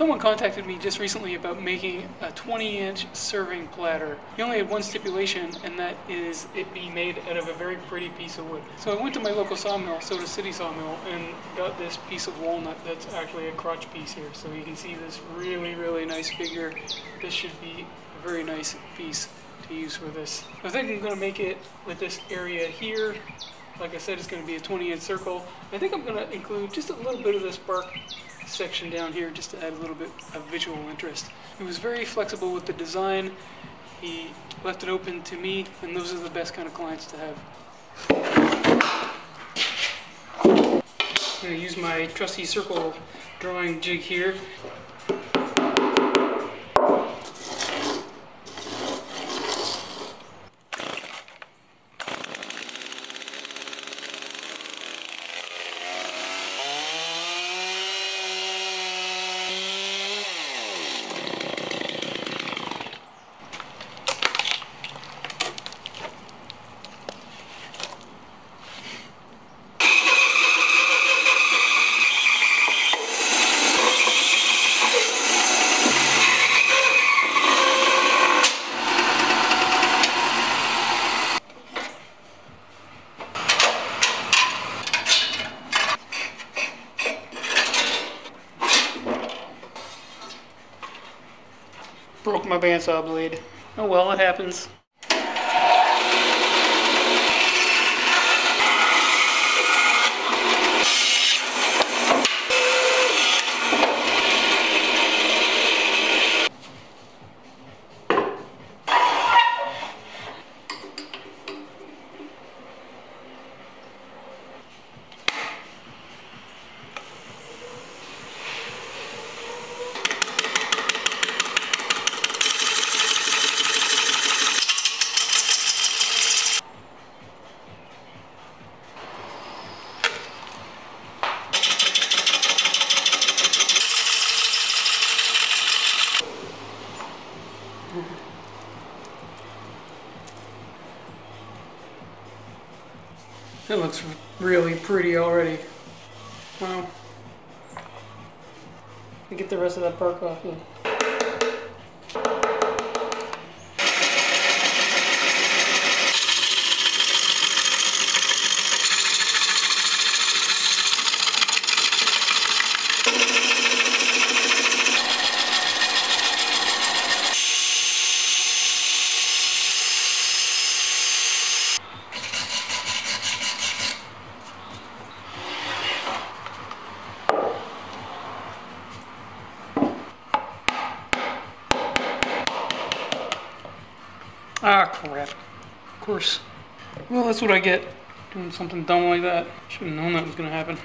Someone contacted me just recently about making a 20-inch serving platter. He only had one stipulation, and that is it be made out of a very pretty piece of wood. So I went to my local sawmill, Soda City Sawmill, and got this piece of walnut that's actually a crotch piece here. So you can see this really, really nice figure. This should be a very nice piece to use for this. I think I'm going to make it with this area here. Like I said, it's going to be a 20-inch circle. I think I'm going to include just a little bit of this bark section down here just to add a little bit of visual interest. He was very flexible with the design. He left it open to me, and those are the best kind of clients to have. I'm going to use my trusty circle drawing jig here. Broke my bandsaw blade. Oh well, it happens. It looks really pretty already. Wow. I get the rest of that bark off. Yeah. Ah, crap. Of course. Well, that's what I get doing something dumb like that. Should have known that was going to happen.